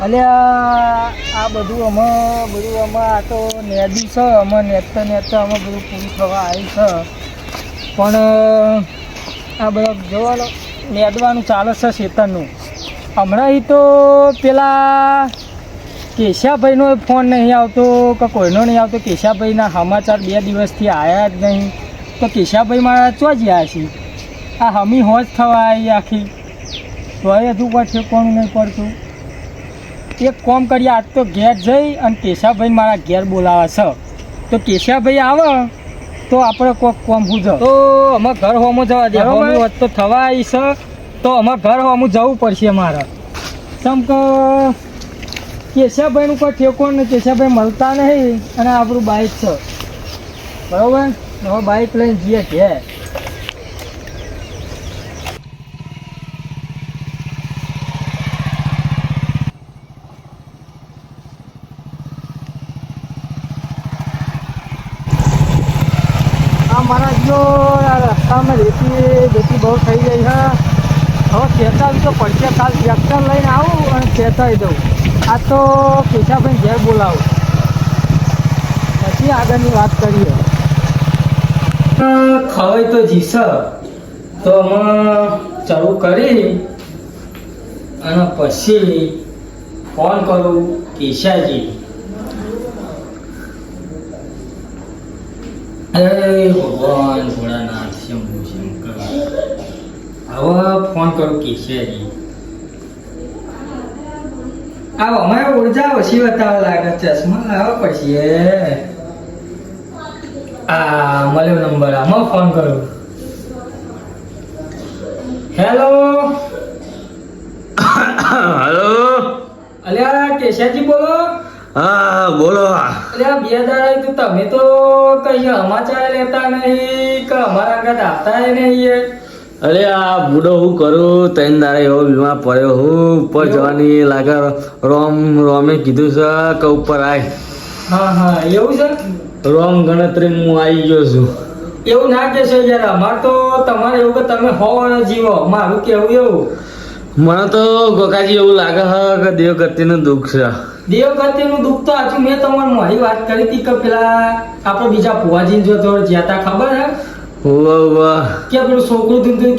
અલ્યા આ બધું આ તો નેદી છે. અમે નેતા અમે બધું પૂરું થવા આવી છે. પણ આ બધા જોવાનો નેદવાનું ચાલે છે ખેતરનું. હમણાં તો પેલા કેશાભાઈનો ફોન નહીં આવતો કે કોઈનો નહીં આવતો. કેશાભાઈના સમાચાર 2 દિવસથી આવ્યા જ નહીં. તો કેશાભાઈ મારા ચો જ્યાં છે. આ હમી હોજ થવા આવી આખી તોય હજુ કોઈ ઠેકવાનું નહીં પડતું. એક કોમ કરીએ, આજ તો ઘેર જઈ અને કેશાભાઈ મારા ઘેર બોલાવે છે. તો કેશાભાઈ આવે તો આપણે કોઈક કોમ પૂછો તો અમે ઘર હોમો જવા દે. હોજ તો થવા આવી છે તો અમારે ઘર હોમું જવું પડશે મારે. કેમ કે કેશાભાઈનું કોઈ ઠેકોણ નહીં. કેશાભાઈ મળતા નહીં અને આપણું બાઇક છે બરાબર. હવે બાઇક લઈને જઈએ ઘેર. મારા જો રસ્તામાં રેતી બહુ થઈ ગઈ છે. હવે ખેંચાવી તો પડશે. કાલ ટ્રેક્ટર લઈને આવું અને ખેંચાવી દઉં. આ તો કેશાભાઈ ઘેર બોલાવું પછી આગળની વાત કરીએ. ખવાય તો જીશે તો અમે ચાલુ કરી અને પછી ફોન કરું કેશાજી. ભગવાન ભોળાનાથ શંભુ શંકર. હવે ફોન કરું કેશાજી. આ અમારે ઉર્જા ઓછી બતાવવા લાગે. ચશ્મા લાવવા પડશે. આ મળ્યો નંબર. આમાં ફોન કરું. Hello hello. અલ્યા કેશાજી બોલો. હા બોલો. અલ્યા 2 દાડા તો તમે તો કઈ સમાચાર લેતા નહીં કે અમારા આગળ આવતા નહીં. અરે આ બુડો હું કરું? 3 દાડા એવો બીમાર પડ્યો હું. ઉપર જવાની લાગે. રોમે કીધું છે કે ઉપર આય. હા એવું છે. રોમ ગણતરી હું આવી ગયો છું. એવું ના કહેશો યાર. અમારે તો તમારે એવું કે તમે હો જીવો. મારું કેવું એવું. મને તો ગોકાજી એવું લાગે છે કે દેવગતિનું દુઃખ છે. દેવગતિનું દુઃખ તો આછું મેં તમારે મારી વાત કરી હતી કે પેલા આપણે બીજા ભુવાજીને જો તો જ્યાં ખબર હે કે પેલું છોકરું ધૂંધું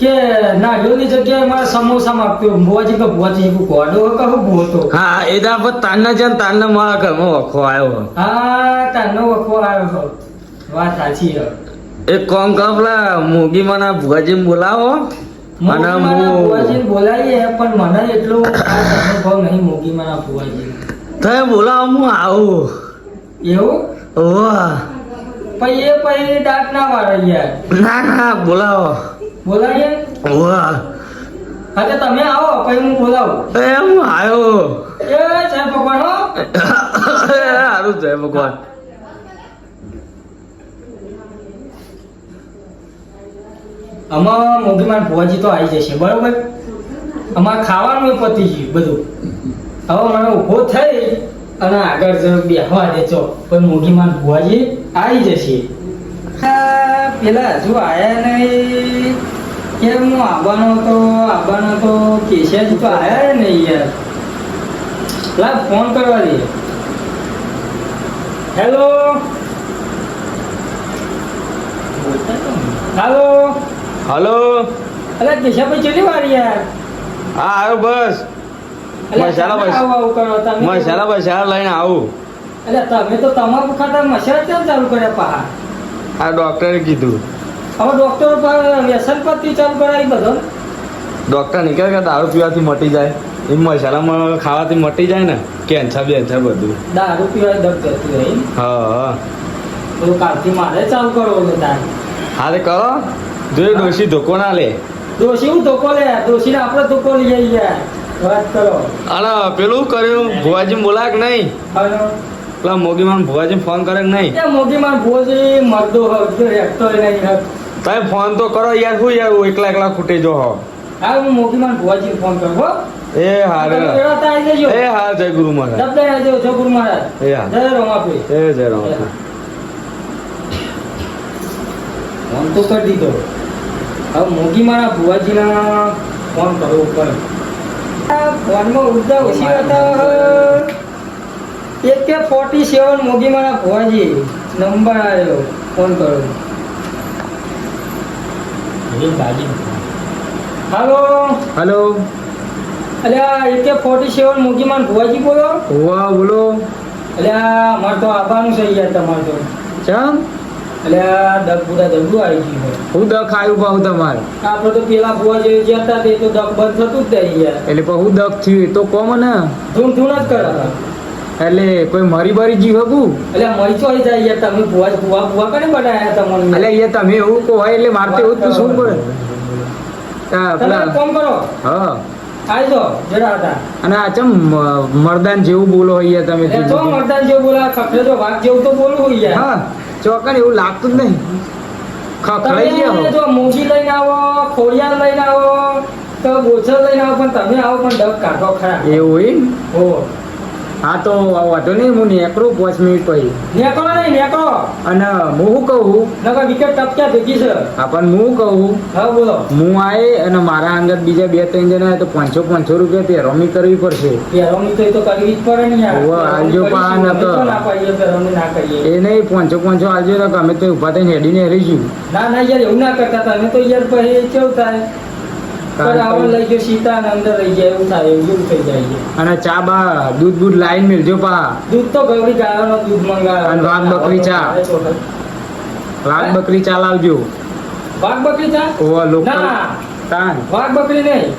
કે નાળિયોની જગ્યાએ મારા સમોસા માગતો. ભુવાજી ગોડો કહું ભૂતો. હા એ દા પર તારના છે ને તારના મારા ઘરમાં વખો આવ્યો. હા તારનો વખો આવ્યો. વાત સાચી છે. એક કોમ કર પેલા મોગી મને ભુવાજી બોલાવો. મને ભુવાજી બોલાવીએ પણ મને એટલો અનુભવ નહીં મોગી મારા ભુવાજી. તમે બોલાવો હું આવું. એવું ઓહ પછી દાંત ના વાળે યાર. ના બોલાવો. બોલાવીએ. ઓહ હા તો તમે આવો પછી હું બોલાવું. એ હું આવ્યો. એ જય ભગવાન હો. સારું જય ભગવાન. આમાં મોગીમાન ભુવાજી તો આવી જશે બરોબર. આમાં ખાવાનું પતી ગયું બધું. હવે મને ઊભો થઈ અને આગળ બેહવા દેજો. પણ મોગીમાન ભુવાજી આવી જશે. પેલા હજુ આયા નહીં. કેમ હું આવવાનો હતો કેશાજી તો આયા નહીં યાર. લા ફોન કરવા દે. હેલો હાલો. હલો. અરે કેશાભાઈ કેટલી વાર યાર. હા આવ્યો બસ. મસાલા લઈને આવું. એટલે તમે તો તમાકુ ખાતા મસાલા કેમ ચાલુ કર્યા પા? આ ડોક્ટરે કીધું. હવે ડોક્ટર વ્યસન પરથી ચાલુ કરાવી બધો. ડોક્ટર નીકળે કે દારૂ પીવાથી મટી જાય. એ મસાલામાં ખાવાથી મટી જાય ને. કેન્સર બધું. દારૂ પીવાય દર્દ કરતી હોય. હા તો કાલથી મારે ચાલુ કરવો છે તાર. હા તે કરો. જોઈ ડોશી ધોકો ના લે. ડોશી હું ધોકો લે. ડોશીને આપણે ધોકો લઈએ યાર. વાત કરો. અરે પેલું કર્યું ભુવાજી બોલા કે નહીં? પેલા મોગીમાન ભુવાજી ફોન કરે કે નહીં? એ મોગીમાન ભુવાજી મરદો રહેતો નહીં. તમે ફોન તો કરો યાર. શું યાર એકલા ખૂટે જો હો. હા હું મોગીમાન ભુવાજી ફોન કરું હો. એ હાર જય ગુરુ મહારાજ. જય ગુરુ મહારાજ. જય રમાપી. જય રમાપી. ફોન તો કરી દીધો. હવે મોગી મારા ભુવાજીના ફોન કરવો પડે. આ ફોનમાં ઉર્જા ઓછી હતા AK-47 મોગીમાના ભુવાજી નંબર આવ્યો ફોન કરો હાલો હલો અલ્યા AK-47 મોગીમાન ભુવાજી બોલો હોવા બોલો અલ્યા અમારે તો આવવાનું છે યાર તમારે તો ચમ અલ્યા દગ પૂરા દગડું આવી ગયું છે હું દખ આવ્યું પાહું તમારે આપણે તો પેલા ભુવા જે હતા તે તો દગ બંધ થતું જ નહીં યાર એટલે પણ હું દખ થયું એ તો કોમ ને ધૂમ ધૂમ જ કરે એટલે કોઈ મરી બરી જીવ હતું એટલે મરી ચોઈ જાય યાર તમે ભુવા કને બનાયા તમને એટલે એ તમે એવું કહો હોય એટલે મારે તો એવું જ પૂછવું પડે હા, તમે પેલા એક કામ કરો હા આવી જાઓ જરા હતા અને આ ચમ મરદાન જેવું બોલો હોય તમે એટલે જો મરદાન જેવું બોલા ખખડે તો વાઘ જેવું તો બોલવું યાર હા ચોકન એવું લાગતું જ નહીં ખખડાઈ તમે ગયા જો મોગી લઈને આવો ખોડિયાર લઈને આવો તો બોછર લઈને આવો પણ તમે આવો પણ ડગ કાઢો ખરા એવું એમ હો હા તો વાંધો નહીં હું નેકરું 5 મિનિટ પછી નેકળો નહીં નેકળો અને હું શું કહું નકર વિકેટ ટપક્યા ભેગી છે હા પણ હું કહું હા બોલો હું આય અને મારા અંગત બીજા 2-3 જણા આવે તો 500 રૂપિયા તે રમી કરવી પડશે પેરોની તો કરવી જ પડે ને યાર હોવે, આલજો પા અમે નકર. તો ના પાડીએ પેરોની ના કરીએ એ નહીં 500 આલજો તો અમે તો ઊભા થઈને હેડીને હરીશું ના ના યાર એવું ના કરતા તમે તો યાર પછી કેવું થાય પર આવો લઈ ગયો સીતા અને અંદર રહી જાય એવું થાય એવું થઈ જાય છે. અને ચા બા દૂધ બૂધ લાઈન મેળજો પા દૂધ તો ગૌરી ગાયનો દૂધ મંગાવે અને વાઘ બકરી ચા. વાઘ બકરી ચા લાવજો વાઘ બકરી ચા ઓવા લોકલ ના તાન વાઘ બકરી નહીં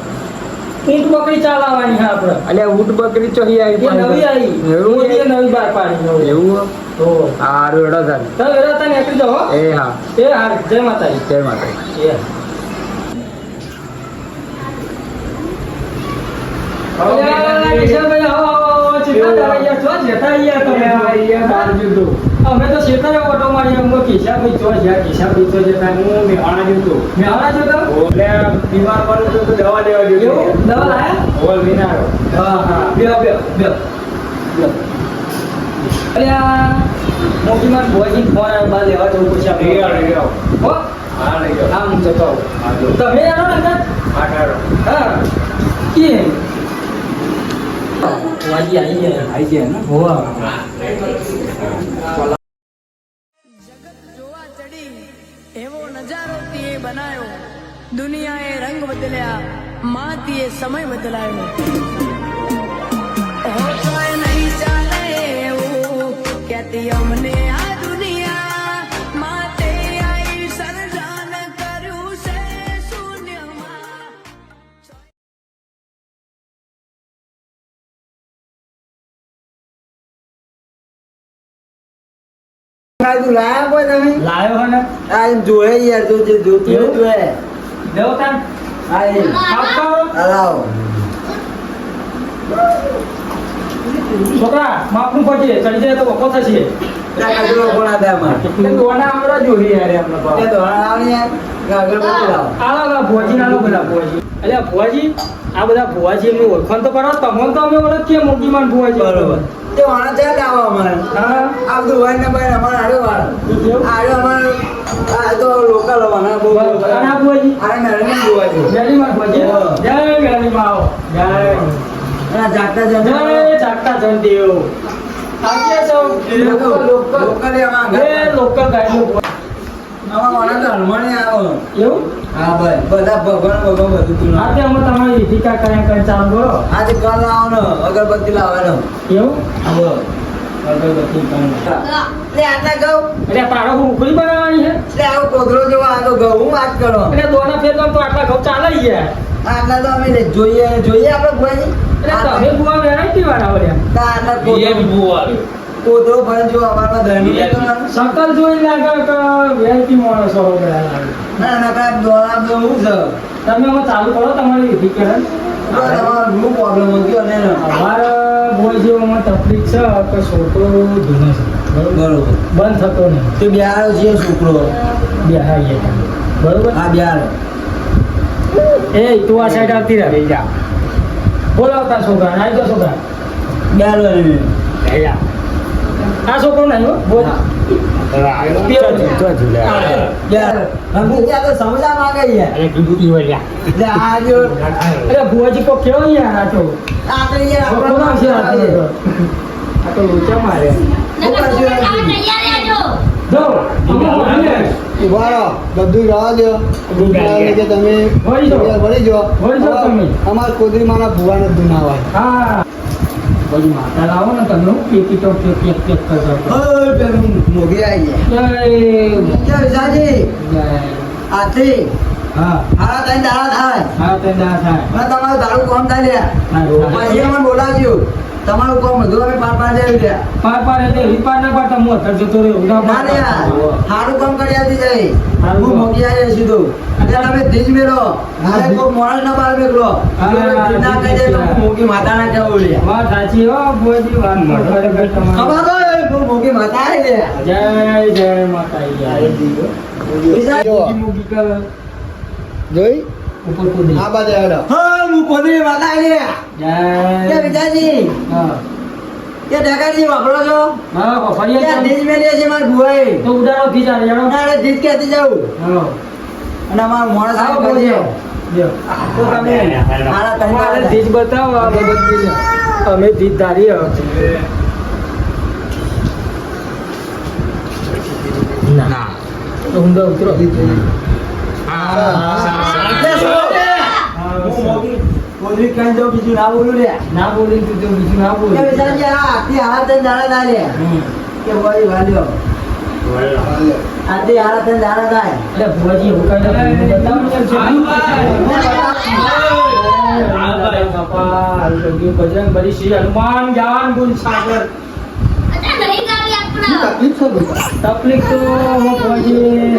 ઊંટ બકરી ચા લાવવાની છે આપણે અલ્યા ઊંટ બકરી ચોહી એ નવી આવી એવું મોદીએ નવી બહાર પાડી એવું તો હારું એડો તાન તમે વેરા તને એકલી જાઓ હો. એ હા એ હાર જય માતાજી જય માતા એ અલ્યા, કિશનભાઈ, આવો, આવો, આવો. ચિંતા ના યાર, જો જેઠા યાર તમે. અમે તો શેતારે ઓટો મારી અમને કિશાભાઈ જો જ્યાં કિશાભાઈ જો જતા મેહાણા જોતો બીમાર પડું તો દવા લેવા એવું દવા લાયા હોલ વિનારો હા હા બે અલ્યા મોગીમાન ભુવાજી ફોન આવ્યો બા લેવા જવું પછી આપણે હો હા હું જતો આવું. તમે આવો ને અંદર? હા કેમ ભુવાજી આવી ગયા ને હોવા જોવા ચડી એવો નજારો તીએ બનાયો દુનિયાએ રંગ બદલ્યા માતીએ સમય બદલાયો હોશોય નહીં ચાલે એવું કહેતી અમને આ દુનિયા માતે આઈ સર્જન કર્યું છે શૂન્યમાં લાયો હે ને દેવો તાન આપો છોકરા માપનું પડશે ચડી જાય તો વખો થશે દોના આવડા જોડી યાર એમને આલા ભુવાજી નાનો બધા ભુવાજી અલ્યા ભુવાજી આ બધા ભુવાજી એમની ઓળખાણ તો કરો તમને તો અમે ઓળખીએ મોગીમાન ભુવાજી બરોબર. હા અને આ ભુવાજી મેલીમાં ભુવાજી જય મેલીમાં આવો જય જાગતા જનદેવ આગ્યા છો એ લોકલ ગાઈડનો એવું બધા ભગવાન બધું આજે અમે તમારી વિધિકા કરીને ચાલુ કરો આજે કાલ આવવાનો અગરબત્તી લાવવાનો એવું અગરબત્તી કરીને આટલા ઘઉં એટલે તારો ઉખડી બનાવવાની છે એટલે આવો કોગરો જેવો આ તો ઘઉં વાત કરો એટલે દોના ફેરવા તો આટલા ઘઉં ચાલે ગયા આટલા તો અમે જોઈએ આપણે ભુવાજી એટલે તમે બુવા વેરાયટી વાળા વળ્યા આટલા કોદરો ભણ જો અમારા ધર્મી શકલ જોઈ લાગે કે વેરાયટી માણસો હો બધા લાગે ના કાંઈ દોડા તો હું છે તમે હવે ચાલુ કરો તમારી વિધિ કરે તમારો ઘણો પ્રોબ્લેમ હતો ને અમારા બોય જેવામાં તકલીફ છે કે છોકરો ધૂનો છે બરોબર બંધ થતો નહીં તે બિહાર છે છોકરો બેહાઈએ બરોબર આ બિહાર એ તું આ સાઈડ આવતી રહે જા બોલાવતા છોકરા આવી જાઓ છોકરા બિહાર જા આ છોકરો નહીં હો બોલ રમેશજી, આ તો સમજા માંગે યાર. લે, આ જો. અરે ભુવાજી કો કેવો યાર આ તો આ તો યાર છોકરો આપણો ના છે આ છે. આ તો લોચા મારે જો ઉભા રહો, બધું રાહ દો. એટલે કે તમે વળી જાઓ. વળી જાઓ. વળી જાઓ તમે. અમાર કોદરીમાના ભુવાને જ દુનાવાય. હા બધી માતા લાવો ને તમને પેકી તો પેક કરજો ઓય, પેલું મોગી આવી ગયા. જય જય વિશાલજી, જય આથી હા હારા ત્રણ દાડા થાય. હા તે ના થાય અને તમારું દારૂ કોમ થાય લ્યા. પછી અમને બોલાવજો. તમારું કોમ બધું અમે પાર પાડી દેવું લ્યા. પાર એટલે રીપાર ના પાડતા હું અત્યારે જતો રહ્યો ના લ્યા, સારું કામ કરી આપી જાય. સારું હું કામ. મોગી આવી સીધું. એટલે તમે ધીજ મેલો. મારે કોઈ મોણસ ના બહાર મેકલો. હા, જો ધીજ ના કહી દે તો હું મોગી માતા ના કહેવું લ્યા. વાત સાચી હો ભુવાજી વાત તો ખરેખર તમારી ખબર હોય, હું મોગી માતા આવી લ્યા. જય જય માતા વિશાલ- મૂકી કર જોઈ? ઉપર કૂદી આ બાજુ હેડો. હા, હું કોદરી માતા આવી લ્યા. જય કે વિશાલજી, હા કે ઢાકાજી વાપરો છો? હા કે ફરિયાદ ધીજ મેલી છે મારા ભુવાએ. તો ઉડાડો થી ચાલે જાણો તારે ધીજ કહેતી જાઉં. હા અને અમારું માણસ આવો આવી બોલજો કરજે. તો તમે હારા ત્રણ તમારે દાડા ધીજ બતાવો આ બધી અમે ધીજ ધારી ના તો ઊંધો ઉતરો એટલે શું? હું મોગી કોદરી કઈ જાઉં, બીજું ના બોલું લ્યા. ના બોલી તું તો બીજું ના કે બોલી વિશાલજી, આ આથી હારા ત્રણ દાડા થાય લ્યા. કે વળી વાલ્યો. આથી હારા ત્રણ દાડા થાય. એટલે ભુવાજી એવું કઈ નથી બતાવો ને બાપા બજરંગ બલી શ્રી હનુમાન જ્ઞાન ગુણ સાગર તકલીફ છે ભાઈ. તકલીફ તો ભુવાજી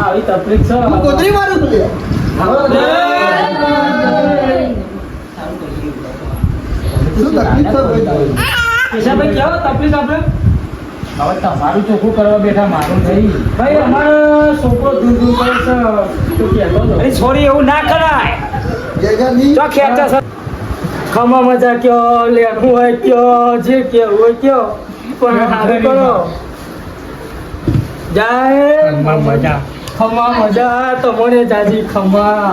આવી તકલીફ છે હું કોદરી મારું છું લે. શું તકલીફ છે ભાઈ? કેશાભાઈ કેવો તકલીફ આપણે હવે તમારું ચોખ્ખું કરવા બેઠા મારું થઈ ભાઈ અમારો છોકરો દૂર દૂર કરે છે તો કહેતો હતો. અરે છોરી એવું ના કરાય જયગાની તો ખેંચે છે ખમા મજા કયો લેવું હોય કયો જે કેવું હોય કયો પણ હારું કરો જાય ખમા મજા તમને જાજી ખમા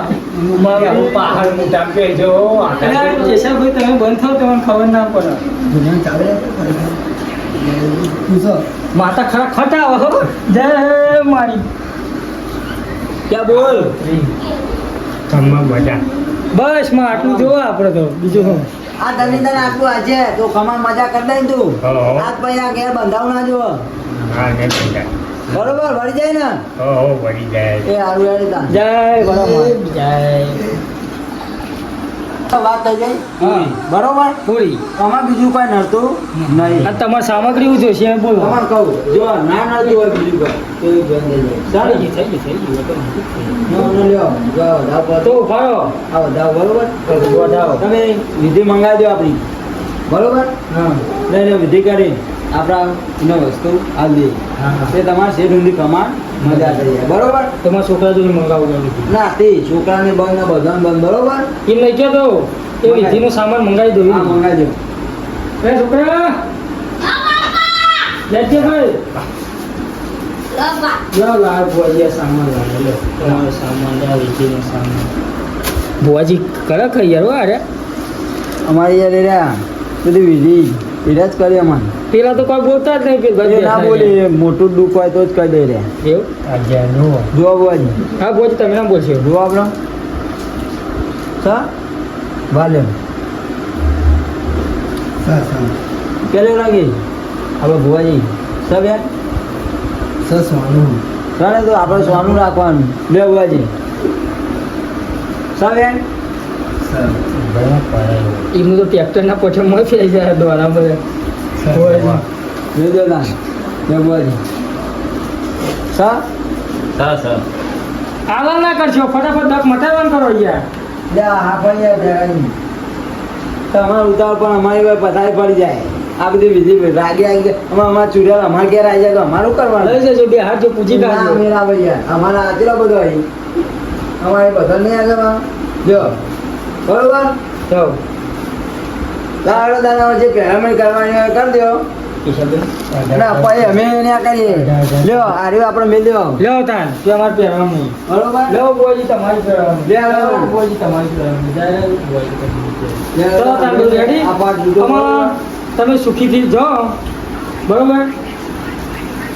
મારું પહાડ મોટા કહેજો કેશાભાઈ તમે બંધ થાવ તમને ખબર ના પડે દુનિયા ચાલે પૂછો. માતા ખરા ખટાવો હો જય મારી ક્યાં બોલ? બસ માં આટલું જોવા આપણે તો બીજું શું આ તને તને આટલું આજે તો ખમા મજા કરી દે ને તું. હાથ પૈ આ ઘેર બંધાવ ના જો. બરોબર વળી જાય ને એ હારું હેડી તા. જય બરાબર જય વાત થઈ જાય હા બરોબર. પૂરી આમાં બીજું કોઈ નડતું નહીં. અને તમારી સામગ્રી શું જોઈશે એમ બોલો તમારે કહું જો ના નડતું હોય બીજું કોઈ તો એ જોઈ લેજો. થઈ ગયું નો, નો લ્યો. જો વધાવ પર તો ફાળો આ વધાવ બરોબર. વધાવો. તમે વિધિ મંગાવી દો આપણી બરોબર. હા લઈને વિધિ કરી આપણા એનો વસ્તુ આપી હા તે તમારે શેઠ ઊંધી કમાણ મજા કરી જાય બરોબર. તમારા છોકરા જોડે મંગાવું ના તે છોકરાને બંધ ને બધાને બંધ બરોબર. એમ નહીં કહેતો એ વિધિનો સામાન મંગાવી દો હા મંગાવી દો. એ છોકરા લેજે ભાઈ લાવ ભુવાજી સામાન લાવે લો તમારો સામાન લાવ વિધિનો સામાન ભુવાજી કરે કઈ યાર અરે અમારી યાર રહ્યા બધી વિધિ વિરાજ કરી અમારે. પેલા તો કોઈ બોલતા જ નહીં એ ના બોલી મોટું દુઃખ હોય તો જ કહી દઈ રહ્યા. એવું જુઓ બુઆજી હા ભુવાજી તમે ના બોલશો જુઓ આપણો સા વાલે કેલે લાગી આપણે ભુવાજી સબ યાર સસવાનું. ચાલે તો આપણે સોનું રાખવાનું લે બુઆજી સબ યાર એમનું તો ટ્રેક્ટરના પઠામાં ફેરી જાય દ્વારા બધા લે દો દાન લે બુઆજી સા આલમ ના કરશો ફટાફટ દક મટાડવાનું કરો યાર લે હા પણ યાર જગાની તમારા ઉતાવળ પણ અમારી પાસે પથારી પડી જાય. આ બધી વિધિ રાગી આવી જાય અમારા ચૂડેલ અમારે ઘેર આવી જાય તો અમારું કરવાનું. લઈ જજો બે હાથ જો પૂછી ના કાઢજો મેરા ભૈયા અમારા આચલો બધો અહીં અમારે બધા નહીં આવે જો બરોબર. તો દાડો દાડા જે પહેરામણી કરવાની હોય કરી દો ના ભાઈ અમે એને આ કરીએ લ્યો આ રહ્યો આપણે મેં લ્યો લ્યો તાન તે અમારે પહેરવાનું નહીં. બરોબર લ્યો બોજી તમારી પહેરવાનું. લે, લે, લે. બોજી તમારી પહેરવાનું. જય બોજી તમારી. લે, ચલો તાન બધું ready? આ પાટ લીધો. આમાં તમે સુખીથી જાઓ બરોબર.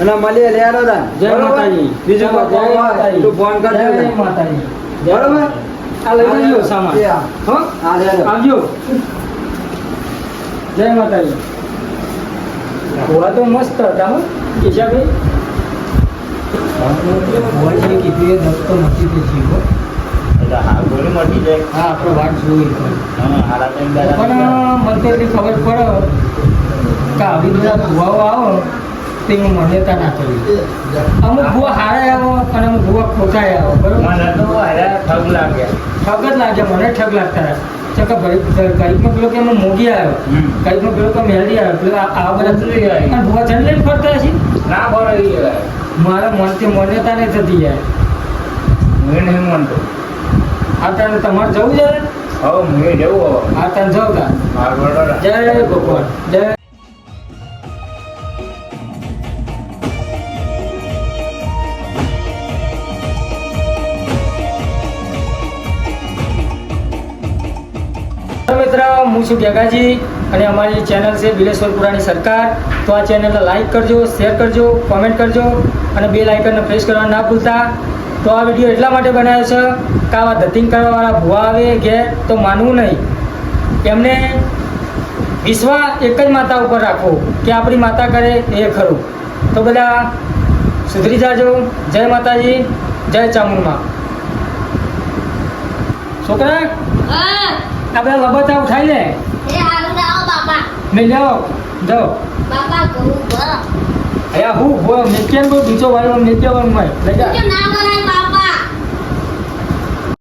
અને મળીએ લે આલો તા જય બરોબર? માતાજી. બીજું જય કોઈ કામ હોય માતાજી. તું ફોન કરજો જય માતાજી. બરોબર આ લઈ જજો સામાન. એ આ. હો આ લે લો. આવજો. જય માતાજી. ગોવા તો મસ્ત હતા હો કેશાભાઈ. ગોવા જે કીધું એ દસ તો મટી ગઈ છે હો. હા આપણે વાત જોઈ પણ મને તો એટલી ખબર પડે કે આવી બધા ભુવાઓ આવો તે હું માન્યતા ના કરી. અમુક ભુવા હારા આવો અને અમુક ભુવા ખોટાય આવો બરોબર. ઠગ જ લાગે મને ઠગ લાગતા હતા કે ગરીબમાં પેલો કે એમાં મોગી આવ્યો ગરીબમાં પેલો કે મેલડી આવ્યો પેલો આવા બધા અને ભુવા જણ લઈને ફરતા હશે મારા મનથી માન્યતા નહીં થતી યાર. આ તને તમારે જવું છે આ તને જવું તા જય ભગવાન જય. મિત્ર હું છું ગેગાજી અને અમારી ચેનલ છે બિલેશ્વર પુરાણી સરકાર. તો આ ચેનલને લાઈક કરજો, શેર કરજો, કોમેન્ટ કરજો અને બેલ આઇકનને પ્રેસ કરવા ના ભૂલતા. તો આ વિડીયો એટલા માટે બનાવ્યો છે કે આવા ધતિંગ કરવાવાળા ભુવા આવે ઘેર તો માનવું નહીં. એમને વિશ્વાસ એક જ માતા ઉપર રાખો કે આપણી માતા કરે એ ખરું. તો બધા સુધરી જાજો. જય માતાજી, જય ચામુંડમાં. છોકરા આ બધા લબતા ઉઠાઈ લે મેં જાઓ જાઓ અહીંયા હું મેં કેમ બહુ બીજો વાળો મેં કેવાનું લઈ જા